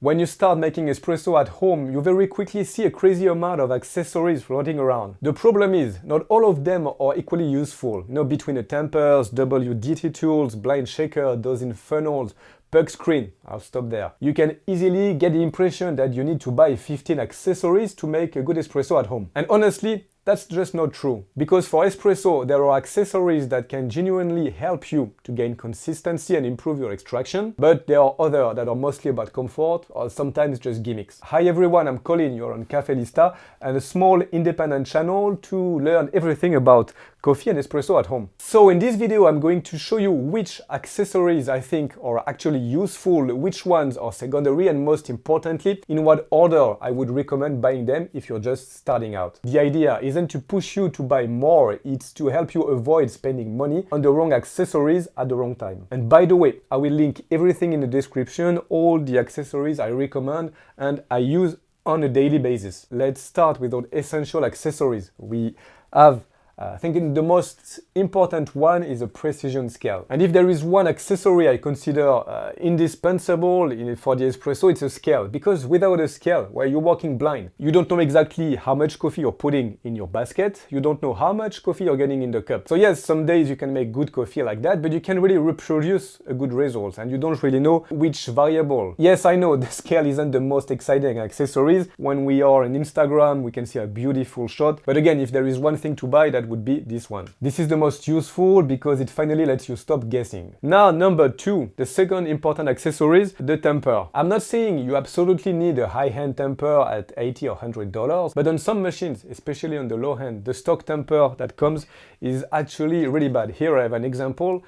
When you start making espresso at home, you very quickly see a crazy amount of accessories floating around. The problem is, not all of them are equally useful. Between the Tampers, WDT tools, blind shaker, dozen funnels, plug screen, I'll stop there. You can easily get the impression that you need to buy 15 accessories to make a good espresso at home. And honestly, that's just not true. Because for espresso, there are accessories that can genuinely help you to gain consistency and improve your extraction, but there are others that are mostly about comfort or sometimes just gimmicks. Hi everyone, I'm Colin, you're on Cafe Lista, and a small independent channel to learn everything about coffee and espresso at home. So in this video, I'm going to show you which accessories I think are actually useful, which ones are secondary, and most importantly, in what order I would recommend buying them if you're just starting out. The idea isn't to push you to buy more, it's to help you avoid spending money on the wrong accessories at the wrong time. And by the way, I will link everything in the description, all the accessories I recommend and I use on a daily basis. Let's start with our essential accessories. We have I think the most important one is a precision scale. And if there is one accessory I consider indispensable for the espresso, it's a scale. Because without a scale, where you're walking blind, you don't know exactly how much coffee you're putting in your basket, you don't know how much coffee you're getting in the cup. So yes, some days you can make good coffee like that, but you can really reproduce a good result and you don't really know which variable. Yes, I know the scale isn't the most exciting accessories. When we are on Instagram, we can see a beautiful shot. But again, if there is one thing to buy, that would be this one. This is the most useful because it finally lets you stop guessing. Now, number two, the second important accessory is the Tamper. I'm not saying you absolutely need a high-end Tamper at $80 or $100, but on some machines, especially on the low end, the stock Tamper that comes is actually really bad. Here I have an example.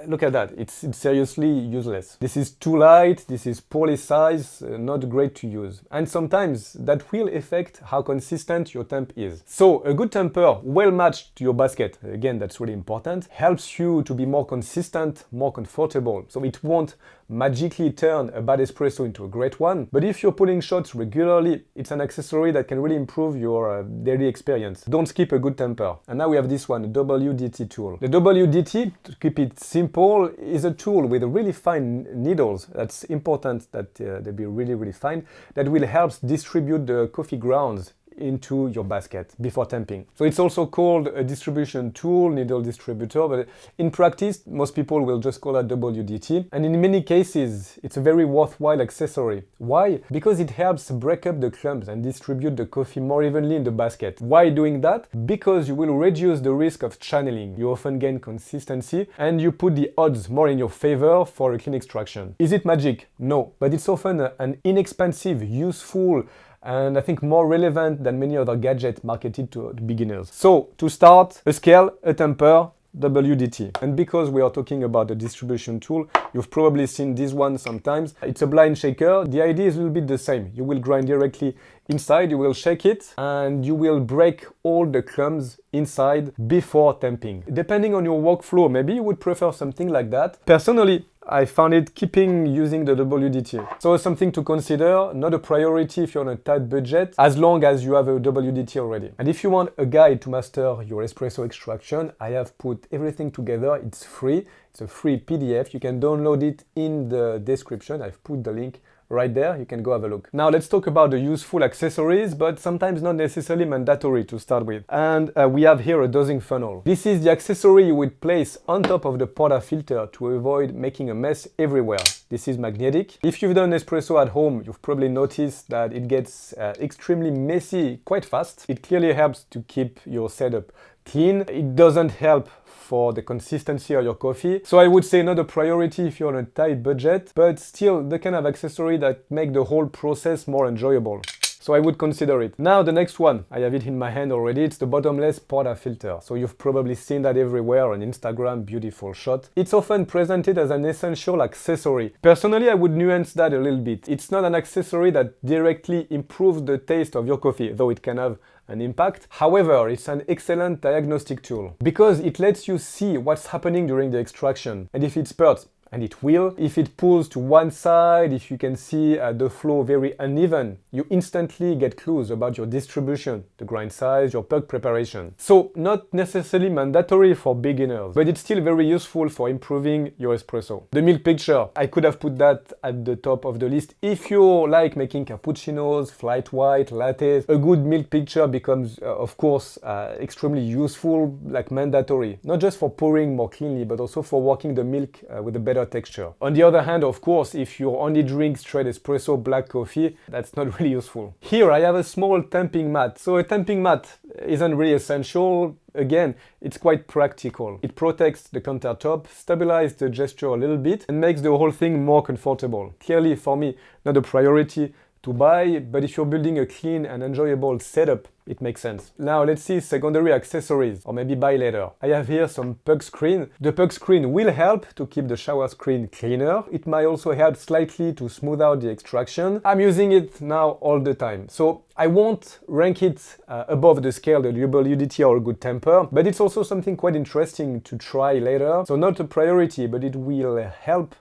Look at that, it's seriously useless. This is too light, this is poorly sized, not great to use. And sometimes that will affect how consistent your temp is. So a good temper, well matched to your basket, again that's really important, helps you to be more consistent, more comfortable. So it won't magically turn a bad espresso into a great one, but if you're pulling shots regularly, it's an accessory that can really improve your daily experience. Don't skip a good temper. And now we have this one, the WDT tool. The WDT, to keep it simple, is a tool with really fine needles. That's important that they be really, really fine. That will help distribute the coffee grounds into your basket before temping. So it's also called a distribution tool, needle distributor, but in practice, most people will just call it WDT. And in many cases, it's a very worthwhile accessory. Why? Because it helps break up the clumps and distribute the coffee more evenly in the basket. Why doing that? Because you will reduce the risk of channeling. You often gain consistency and you put the odds more in your favor for a clean extraction. Is it magic? No, but it's often an inexpensive, useful, and I think more relevant than many other gadgets marketed to beginners. So, to start, a scale, a temper, WDT. And because we are talking about the distribution tool, you've probably seen this one sometimes. It's a blind shaker. The idea is a little bit the same. You will grind directly inside, you will shake it, and you will break all the clumps inside before temping. Depending on your workflow, maybe you would prefer something like that. Personally, I found it keeping using the WDT. So it's something to consider, not a priority if you're on a tight budget, as long as you have a WDT already. And if you want a guide to master your espresso extraction, I have put everything together. It's free. It's a free PDF. You can download it in the description. I've put the link right there, you can go have a look. Now let's talk about the useful accessories, but sometimes not necessarily mandatory to start with. And we have here a dosing funnel. This is the accessory you would place on top of the portafilter to avoid making a mess everywhere. This is magnetic. If you've done espresso at home, you've probably noticed that it gets extremely messy quite fast. It clearly helps to keep your setup clean. It doesn't help for the consistency of your coffee. So I would say not a priority if you're on a tight budget, but still the kind of accessory that make the whole process more enjoyable. So I would consider it. Now the next one, I have it in my hand already, it's the Bottomless portafilter. So you've probably seen that everywhere on Instagram, beautiful shot. It's often presented as an essential accessory. Personally, I would nuance that a little bit. It's not an accessory that directly improves the taste of your coffee, though it can have an impact. However, it's an excellent diagnostic tool because it lets you see what's happening during the extraction. And if it spurts, and it will. If it pulls to one side, if you can see the flow very uneven, you instantly get clues about your distribution, the grind size, your puck preparation. So not necessarily mandatory for beginners, but it's still very useful for improving your espresso. The milk picture, I could have put that at the top of the list. If you like making cappuccinos, flat white, lattes, a good milk picture becomes, of course, extremely useful, like mandatory. Not just for pouring more cleanly, but also for working the milk with a better texture. On the other hand, of course, if you only drink straight espresso, black coffee, that's not really useful. Here I have a small tamping mat. So a tamping mat isn't really essential. Again, it's quite practical. It protects the countertop, stabilizes the gesture a little bit, and makes the whole thing more comfortable. Clearly, for me, not a priority to buy, but if you're building a clean and enjoyable setup, it makes sense. Now let's see secondary accessories, or maybe buy later. I have here some puck screen. The puck screen will help to keep the shower screen cleaner. It might also help slightly to smooth out the extraction. I'm using it now all the time. So I won't rank it above the scale, the WDT or a good Tamper, but it's also something quite interesting to try later. So not a priority, but it will help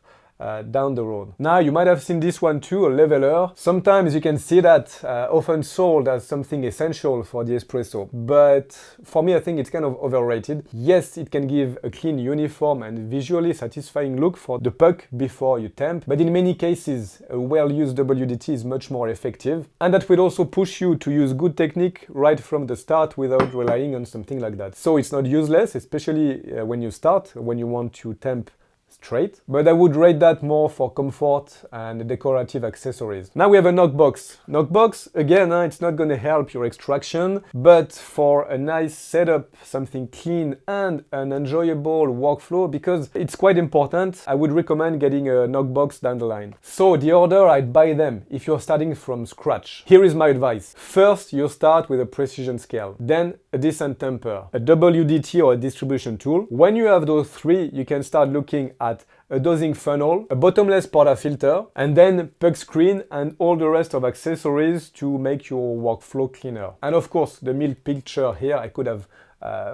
down the road. Now you might have seen this one too, a leveler. Sometimes you can see that often sold as something essential for the espresso, but for me I think it's kind of overrated. Yes, it can give a clean, uniform and visually satisfying look for the puck before you temp, but in many cases a well-used WDT is much more effective, and that will also push you to use good technique right from the start without relying on something like that. So it's not useless, especially when you start, when you want to temp straight, but I would rate that more for comfort and decorative accessories. Now we have a knockbox. Knockbox, again, it's not going to help your extraction, but for a nice setup, something clean and an enjoyable workflow, because it's quite important, I would recommend getting a knockbox down the line. So the order, I'd buy them if you're starting from scratch. Here is my advice. First, you start with a precision scale, then a decent temper, a WDT or a distribution tool. When you have those three, you can start looking at a dosing funnel, a bottomless portafilter, and then puck screen and all the rest of accessories to make your workflow cleaner. And of course, the milk picture here, I could have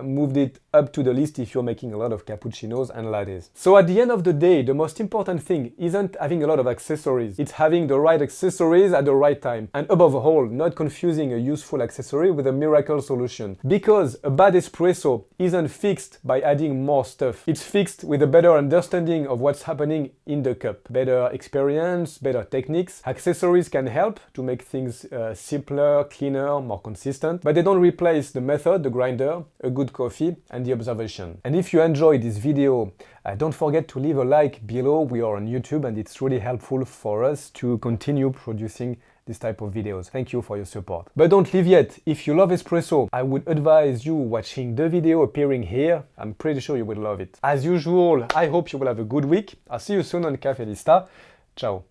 moved it up to the list if you're making a lot of cappuccinos and lattes. So at the end of the day, the most important thing isn't having a lot of accessories. It's having the right accessories at the right time. And above all, not confusing a useful accessory with a miracle solution. Because a bad espresso isn't fixed by adding more stuff. It's fixed with a better understanding of what's happening in the cup. Better experience, better techniques. Accessories can help to make things simpler, cleaner, more consistent, but they don't replace the method, the grinder, a good coffee, and the observation. And if you enjoyed this video, don't forget to leave a like below. We are on YouTube and it's really helpful for us to continue producing this type of videos. Thank you for your support. But don't leave yet. If you love espresso, I would advise you watching the video appearing here. I'm pretty sure you will love it. As usual, I hope you will have a good week. I'll see you soon on Cafe Lista. Ciao.